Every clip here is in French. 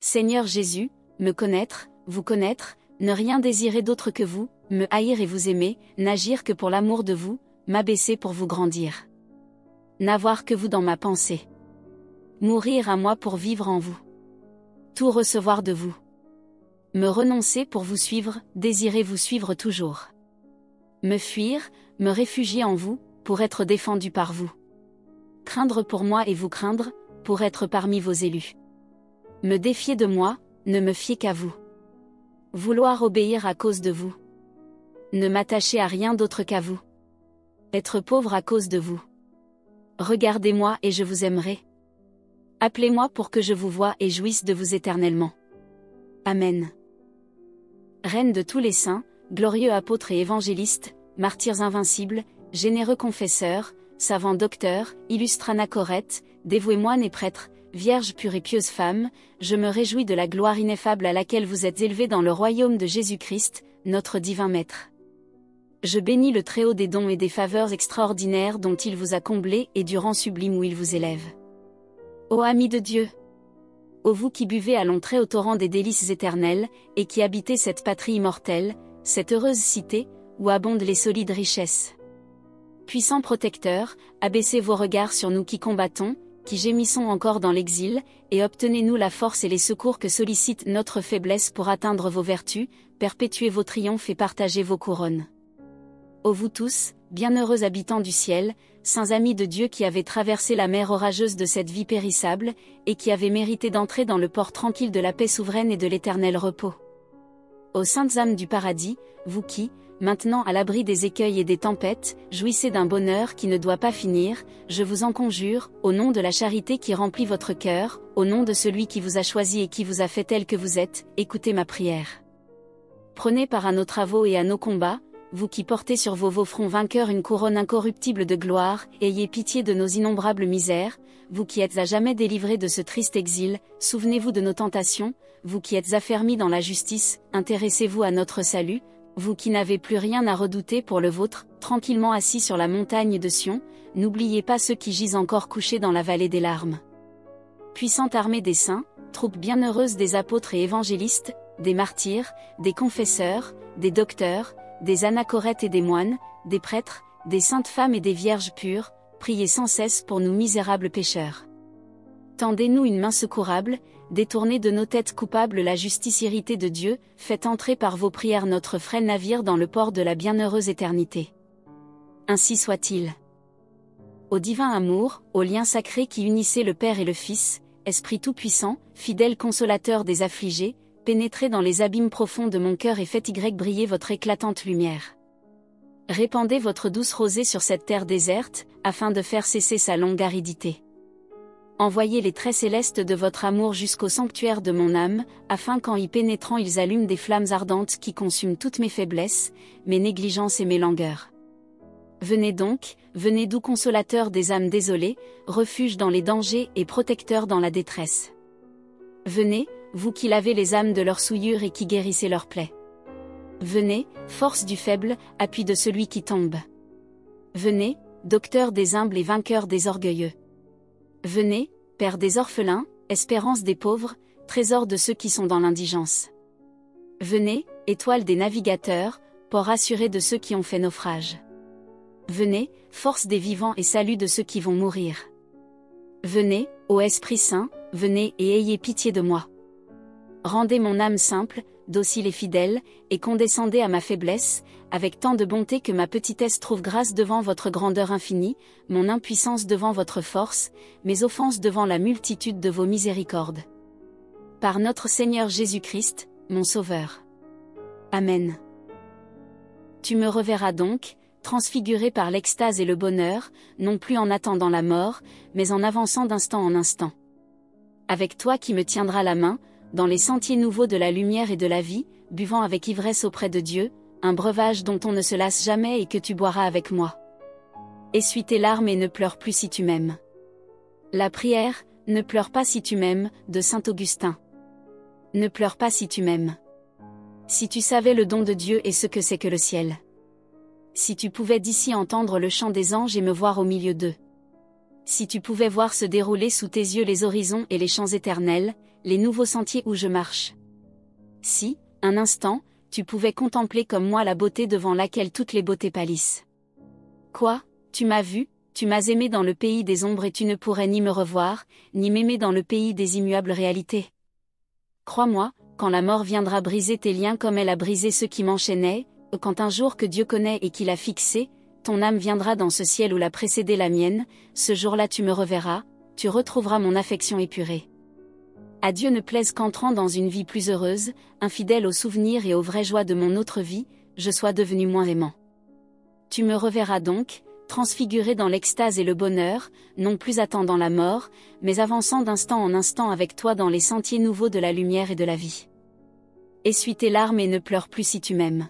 Seigneur Jésus, me connaître, vous connaître, ne rien désirer d'autre que vous, me haïr et vous aimer, n'agir que pour l'amour de vous, m'abaisser pour vous grandir. N'avoir que vous dans ma pensée. Mourir à moi pour vivre en vous. Tout recevoir de vous. Me renoncer pour vous suivre, désirer vous suivre toujours. Me fuir, me réfugier en vous, pour être défendu par vous. Craindre pour moi et vous craindre, pour être parmi vos élus. Me défier de moi, ne me fier qu'à vous. Vouloir obéir à cause de vous. Ne m'attacher à rien d'autre qu'à vous. Être pauvre à cause de vous. Regardez-moi et je vous aimerai. Appelez-moi pour que je vous voie et jouisse de vous éternellement. Amen. Reine de tous les saints, glorieux apôtres et évangélistes, martyrs invincibles, généreux confesseurs, savants docteurs, illustres anachorètes, dévoués moines et prêtres, vierges pures et pieuses femmes, je me réjouis de la gloire ineffable à laquelle vous êtes élevés dans le royaume de Jésus-Christ, notre divin Maître. Je bénis le Très-Haut des dons et des faveurs extraordinaires dont il vous a comblé et du rang sublime où il vous élève. Ô amis de Dieu! Ô vous qui buvez à l'entrée au torrent des délices éternelles, et qui habitez cette patrie immortelle, cette heureuse cité, où abondent les solides richesses. Puissant protecteur, abaissez vos regards sur nous qui combattons, qui gémissons encore dans l'exil, et obtenez-nous la force et les secours que sollicite notre faiblesse pour atteindre vos vertus, perpétuer vos triomphes et partager vos couronnes. Ô vous tous, bienheureux habitants du ciel, saints amis de Dieu qui avez traversé la mer orageuse de cette vie périssable, et qui avez mérité d'entrer dans le port tranquille de la paix souveraine et de l'éternel repos. Ô saintes âmes du paradis, vous qui, maintenant à l'abri des écueils et des tempêtes, jouissez d'un bonheur qui ne doit pas finir, je vous en conjure, au nom de la charité qui remplit votre cœur, au nom de celui qui vous a choisi et qui vous a fait tel que vous êtes, écoutez ma prière. Prenez part à nos travaux et à nos combats, vous qui portez sur vos fronts vainqueurs une couronne incorruptible de gloire, ayez pitié de nos innombrables misères, vous qui êtes à jamais délivrés de ce triste exil, souvenez-vous de nos tentations, vous qui êtes affermis dans la justice, intéressez-vous à notre salut, vous qui n'avez plus rien à redouter pour le vôtre, tranquillement assis sur la montagne de Sion, n'oubliez pas ceux qui gisent encore couchés dans la vallée des larmes. Puissante armée des saints, troupe bienheureuse des apôtres et évangélistes, des martyrs, des confesseurs, des docteurs, des anachorètes et des moines, des prêtres, des saintes femmes et des vierges pures, priez sans cesse pour nous misérables pécheurs. Tendez-nous une main secourable, détournez de nos têtes coupables la justice irritée de Dieu, faites entrer par vos prières notre frêle navire dans le port de la bienheureuse éternité. Ainsi soit-il. Au divin amour, au lien sacré qui unissait le Père et le Fils, Esprit tout-puissant, fidèle consolateur des affligés, pénétrez dans les abîmes profonds de mon cœur et faites briller votre éclatante lumière. Répandez votre douce rosée sur cette terre déserte, afin de faire cesser sa longue aridité. Envoyez les traits célestes de votre amour jusqu'au sanctuaire de mon âme, afin qu'en y pénétrant ils allument des flammes ardentes qui consument toutes mes faiblesses, mes négligences et mes langueurs. Venez donc, venez doux consolateur des âmes désolées, refuge dans les dangers et protecteur dans la détresse. Venez, vous qui lavez les âmes de leurs souillures et qui guérissez leurs plaies. Venez, force du faible, appui de celui qui tombe. Venez, docteur des humbles et vainqueur des orgueilleux. Venez, Père des orphelins, espérance des pauvres, trésor de ceux qui sont dans l'indigence. Venez, étoile des navigateurs, port assuré de ceux qui ont fait naufrage. Venez, force des vivants et salut de ceux qui vont mourir. Venez, ô Esprit Saint, venez et ayez pitié de moi. Rendez mon âme simple, docile et fidèle, et condescendez à ma faiblesse, avec tant de bonté que ma petitesse trouve grâce devant votre grandeur infinie, mon impuissance devant votre force, mes offenses devant la multitude de vos miséricordes. Par notre Seigneur Jésus-Christ, mon Sauveur. Amen. Tu me reverras donc, transfiguré par l'extase et le bonheur, non plus en attendant la mort, mais en avançant d'instant en instant. Avec toi qui me tiendras la main, dans les sentiers nouveaux de la lumière et de la vie, buvant avec ivresse auprès de Dieu, un breuvage dont on ne se lasse jamais et que tu boiras avec moi. Essuie tes larmes et ne pleure plus si tu m'aimes. La prière, ne pleure pas si tu m'aimes, de saint Augustin. Ne pleure pas si tu m'aimes. Si tu savais le don de Dieu et ce que c'est que le ciel. Si tu pouvais d'ici entendre le chant des anges et me voir au milieu d'eux. Si tu pouvais voir se dérouler sous tes yeux les horizons et les champs éternels, les nouveaux sentiers où je marche. Si, un instant, tu pouvais contempler comme moi la beauté devant laquelle toutes les beautés pâlissent. Quoi, tu m'as vu, tu m'as aimé dans le pays des ombres et tu ne pourrais ni me revoir, ni m'aimer dans le pays des immuables réalités. Crois-moi, quand la mort viendra briser tes liens comme elle a brisé ceux qui m'enchaînaient, quand un jour que Dieu connaît et qu'il a fixé, ton âme viendra dans ce ciel où l'a précédé la mienne, ce jour-là tu me reverras, tu retrouveras mon affection épurée. À Dieu ne plaise qu'entrant dans une vie plus heureuse, infidèle aux souvenirs et aux vraies joies de mon autre vie, je sois devenu moins aimant. Tu me reverras donc, transfiguré dans l'extase et le bonheur, non plus attendant la mort, mais avançant d'instant en instant avec toi dans les sentiers nouveaux de la lumière et de la vie. Essuie tes larmes et ne pleure plus si tu m'aimes.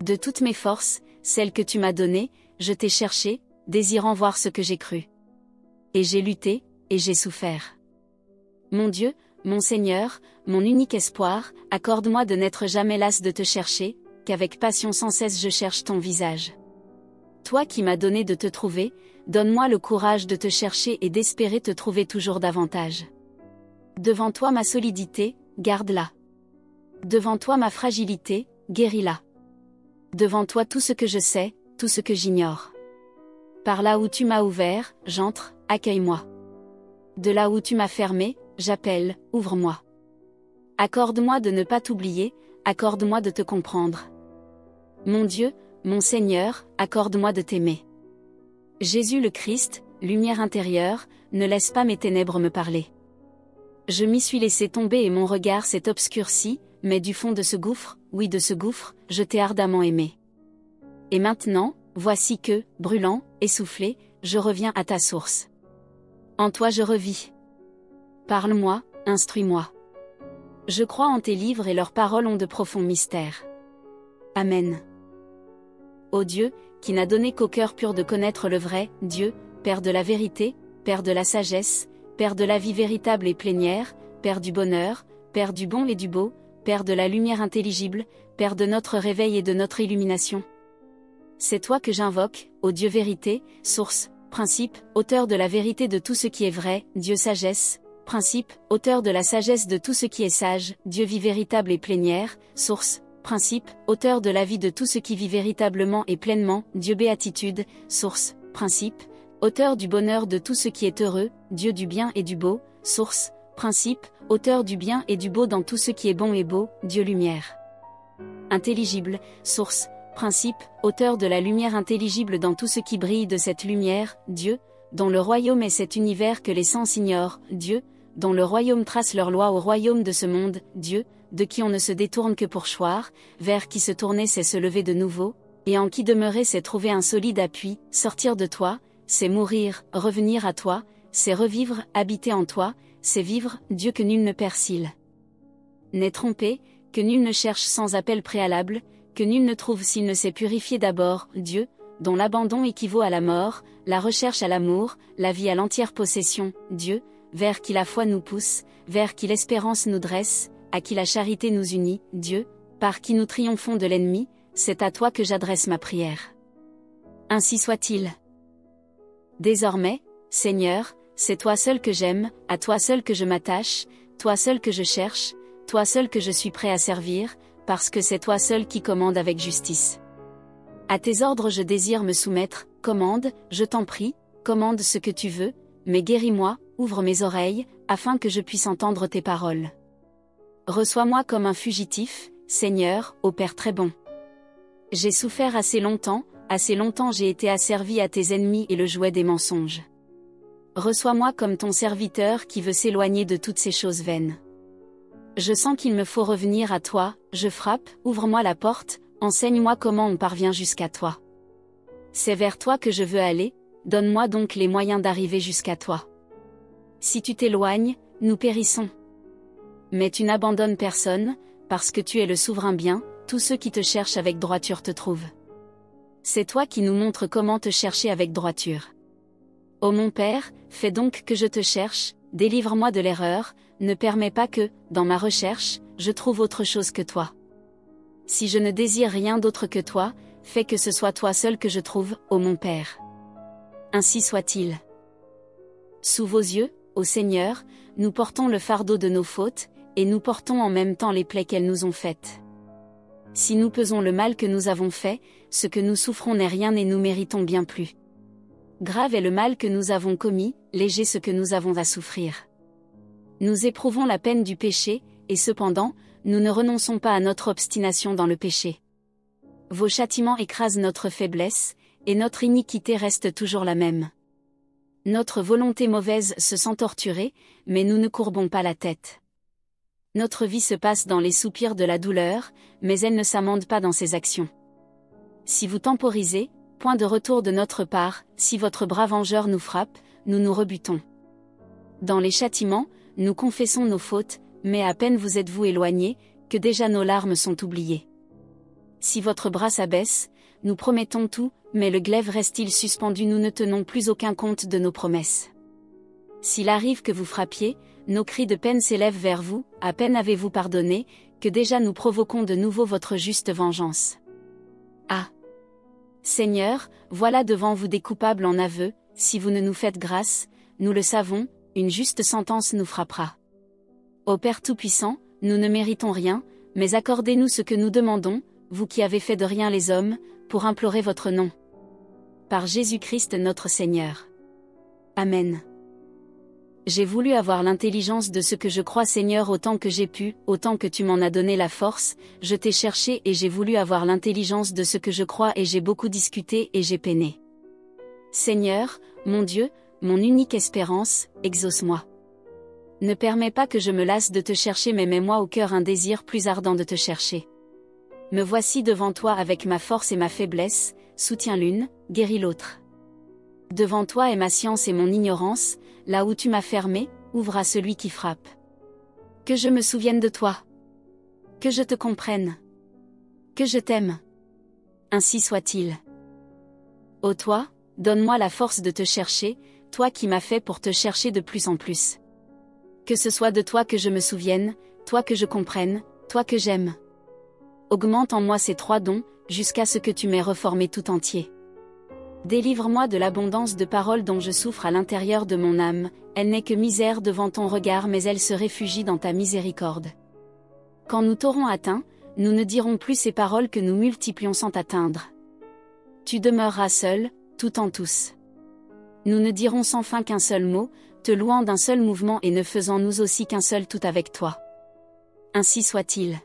De toutes mes forces, celles que tu m'as données, je t'ai cherché, désirant voir ce que j'ai cru. Et j'ai lutté, et j'ai souffert. Mon Dieu, mon Seigneur, mon unique espoir, accorde-moi de n'être jamais lasse de te chercher, qu'avec passion sans cesse je cherche ton visage. Toi qui m'as donné de te trouver, donne-moi le courage de te chercher et d'espérer te trouver toujours davantage. Devant toi ma solidité, garde-la. Devant toi ma fragilité, guéris-la. Devant toi tout ce que je sais, tout ce que j'ignore. Par là où tu m'as ouvert, j'entre, accueille-moi. De là où tu m'as fermé, j'appelle, ouvre-moi. Accorde-moi de ne pas t'oublier, accorde-moi de te comprendre. Mon Dieu, mon Seigneur, accorde-moi de t'aimer. Jésus le Christ, lumière intérieure, ne laisse pas mes ténèbres me parler. Je m'y suis laissé tomber et mon regard s'est obscurci, mais du fond de ce gouffre, oui de ce gouffre, je t'ai ardemment aimé. Et maintenant, voici que, brûlant, essoufflé, je reviens à ta source. En toi je revis. Parle-moi, instruis-moi. Je crois en tes livres et leurs paroles ont de profonds mystères. Amen. Ô Dieu, qui n'a donné qu'au cœur pur de connaître le vrai, Dieu, Père de la vérité, Père de la sagesse, Père de la vie véritable et plénière, Père du bonheur, Père du bon et du beau, Père de la lumière intelligible, Père de notre réveil et de notre illumination. C'est toi que j'invoque, ô Dieu vérité, source, principe, auteur de la vérité de tout ce qui est vrai, Dieu sagesse, principe, auteur de la sagesse de tout ce qui est sage, Dieu vie véritable et plénière, source, principe, auteur de la vie de tout ce qui vit véritablement et pleinement, Dieu béatitude, source, principe, auteur du bonheur de tout ce qui est heureux, Dieu du bien et du beau, source, principe, auteur du bien et du beau dans tout ce qui est bon et beau, Dieu lumière. Intelligible, source, principe, auteur de la lumière intelligible dans tout ce qui brille de cette lumière, Dieu, dont le royaume est cet univers que les sens ignorent, Dieu, dont le royaume trace leurs lois au royaume de ce monde, Dieu, de qui on ne se détourne que pour choir, vers qui se tourner c'est se lever de nouveau, et en qui demeurer c'est trouver un solide appui, sortir de toi, c'est mourir, revenir à toi, c'est revivre, habiter en toi, c'est vivre, Dieu que nul ne persille. N'est trompé, que nul ne cherche sans appel préalable, que nul ne trouve s'il ne s'est purifié d'abord, Dieu, dont l'abandon équivaut à la mort, la recherche à l'amour, la vie à l'entière possession, Dieu, vers qui la foi nous pousse, vers qui l'espérance nous dresse, à qui la charité nous unit, Dieu, par qui nous triomphons de l'ennemi, c'est à toi que j'adresse ma prière. Ainsi soit-il. Désormais, Seigneur, c'est toi seul que j'aime, à toi seul que je m'attache, toi seul que je cherche, toi seul que je suis prêt à servir, parce que c'est toi seul qui commande avec justice. À tes ordres je désire me soumettre, commande, je t'en prie, commande ce que tu veux, mais guéris-moi, ouvre mes oreilles, afin que je puisse entendre tes paroles. Reçois-moi comme un fugitif, Seigneur, ô Père très bon. J'ai souffert assez longtemps j'ai été asservi à tes ennemis et le jouet des mensonges. Reçois-moi comme ton serviteur qui veut s'éloigner de toutes ces choses vaines. Je sens qu'il me faut revenir à toi, je frappe, ouvre-moi la porte, enseigne-moi comment on parvient jusqu'à toi. C'est vers toi que je veux aller, donne-moi donc les moyens d'arriver jusqu'à toi. Si tu t'éloignes, nous périssons. Mais tu n'abandonnes personne, parce que tu es le souverain bien, tous ceux qui te cherchent avec droiture te trouvent. C'est toi qui nous montres comment te chercher avec droiture. Ô mon Père, fais donc que je te cherche, délivre-moi de l'erreur, ne permets pas que, dans ma recherche, je trouve autre chose que toi. Si je ne désire rien d'autre que toi, fais que ce soit toi seul que je trouve, ô mon Père. Ainsi soit-il. Sous vos yeux, ô Seigneur, nous portons le fardeau de nos fautes, et nous portons en même temps les plaies qu'elles nous ont faites. Si nous pesons le mal que nous avons fait, ce que nous souffrons n'est rien et nous méritons bien plus. Grave est le mal que nous avons commis, léger ce que nous avons à souffrir. Nous éprouvons la peine du péché, et cependant, nous ne renonçons pas à notre obstination dans le péché. Vos châtiments écrasent notre faiblesse, et notre iniquité reste toujours la même. Notre volonté mauvaise se sent torturée, mais nous ne courbons pas la tête. Notre vie se passe dans les soupirs de la douleur, mais elle ne s'amende pas dans ses actions. Si vous temporisez, point de retour de notre part, si votre bras vengeur nous frappe, nous nous rebutons. Dans les châtiments, nous confessons nos fautes, mais à peine vous êtes-vous éloignés, que déjà nos larmes sont oubliées. Si votre bras s'abaisse, nous promettons tout, mais le glaive reste-t-il suspendu, nous ne tenons plus aucun compte de nos promesses. S'il arrive que vous frappiez, nos cris de peine s'élèvent vers vous, à peine avez-vous pardonné, que déjà nous provoquons de nouveau votre juste vengeance. Ah! Seigneur, voilà devant vous des coupables en aveu, si vous ne nous faites grâce, nous le savons, une juste sentence nous frappera. Ô Père Tout-Puissant, nous ne méritons rien, mais accordez-nous ce que nous demandons, vous qui avez fait de rien les hommes, pour implorer votre nom. Par Jésus-Christ notre Seigneur. Amen. J'ai voulu avoir l'intelligence de ce que je crois, Seigneur, autant que j'ai pu, autant que tu m'en as donné la force, je t'ai cherché et j'ai voulu avoir l'intelligence de ce que je crois et j'ai beaucoup discuté et j'ai peiné. Seigneur, mon Dieu, mon unique espérance, exauce-moi. Ne permets pas que je me lasse de te chercher, mais mets-moi au cœur un désir plus ardent de te chercher. Me voici devant toi avec ma force et ma faiblesse, soutiens l'une, guéris l'autre. Devant toi est ma science et mon ignorance, là où tu m'as fermé, ouvre à celui qui frappe. Que je me souvienne de toi. Que je te comprenne. Que je t'aime. Ainsi soit-il. Ô toi, donne-moi la force de te chercher, toi qui m'as fait pour te chercher de plus en plus. Que ce soit de toi que je me souvienne, toi que je comprenne, toi que j'aime. Augmente en moi ces trois dons, jusqu'à ce que tu m'aies reformé tout entier. Délivre-moi de l'abondance de paroles dont je souffre à l'intérieur de mon âme, elle n'est que misère devant ton regard mais elle se réfugie dans ta miséricorde. Quand nous t'aurons atteint, nous ne dirons plus ces paroles que nous multiplions sans t'atteindre. Tu demeureras seul, tout en tous. Nous ne dirons sans fin qu'un seul mot, te louant d'un seul mouvement et ne faisant nous aussi qu'un seul tout avec toi. Ainsi soit-il.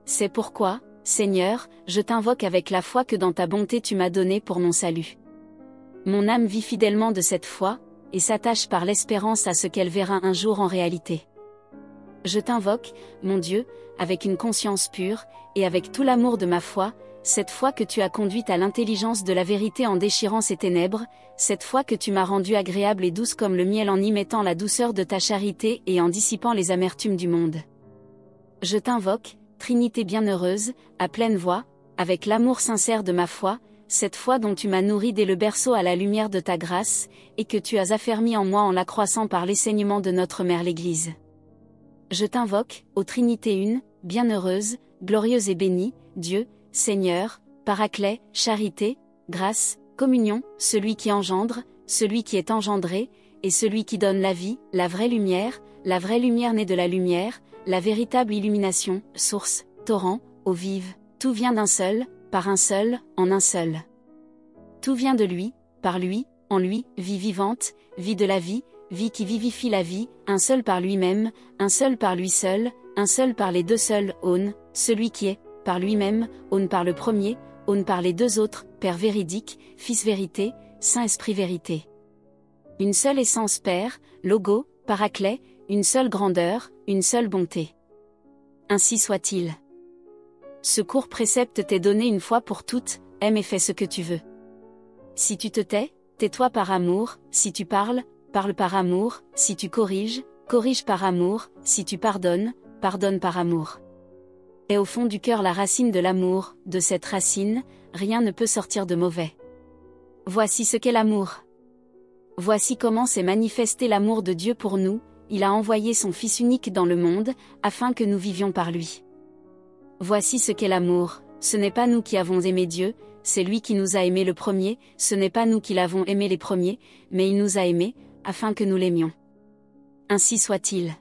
C'est pourquoi, Seigneur, je t'invoque avec la foi que dans ta bonté tu m'as donnée pour mon salut. Mon âme vit fidèlement de cette foi, et s'attache par l'espérance à ce qu'elle verra un jour en réalité. Je t'invoque, mon Dieu, avec une conscience pure, et avec tout l'amour de ma foi, cette foi que tu as conduite à l'intelligence de la vérité en déchirant ses ténèbres, cette foi que tu m'as rendue agréable et douce comme le miel en y mettant la douceur de ta charité et en dissipant les amertumes du monde. Je t'invoque, Trinité bienheureuse, à pleine voix, avec l'amour sincère de ma foi, cette foi dont tu m'as nourri dès le berceau à la lumière de ta grâce, et que tu as affermi en moi en l'accroissant par l'enseignement de notre Mère l'Église. Je t'invoque, ô Trinité une, bienheureuse, glorieuse et bénie, Dieu, Seigneur, Paraclet, charité, grâce, communion, celui qui engendre, celui qui est engendré, et celui qui donne la vie, la vraie lumière née de la lumière, la véritable illumination, source, torrent, eau vive, tout vient d'un seul, par un seul, en un seul. Tout vient de lui, par lui, en lui, vie vivante, vie de la vie qui vivifie la vie, un seul par lui-même, un seul par lui seul, un seul par les deux seuls, aune, celui qui est, par lui-même, aune par le premier, aune par les deux autres, Père véridique, Fils vérité, Saint-Esprit vérité. Une seule essence Père, Logo, Paraclet, une seule grandeur, une seule bonté. Ainsi soit-il. Ce court précepte t'est donné une fois pour toutes, aime et fais ce que tu veux. Si tu te tais, tais-toi par amour, si tu parles, parle par amour, si tu corriges, corrige par amour, si tu pardonnes, pardonne par amour. Et au fond du cœur la racine de l'amour, de cette racine, rien ne peut sortir de mauvais. Voici ce qu'est l'amour. Voici comment s'est manifesté l'amour de Dieu pour nous, il a envoyé son Fils unique dans le monde, afin que nous vivions par lui. Voici ce qu'est l'amour, ce n'est pas nous qui avons aimé Dieu, c'est lui qui nous a aimés le premier, ce n'est pas nous qui l'avons aimé les premiers, mais il nous a aimés, afin que nous l'aimions. Ainsi soit-il.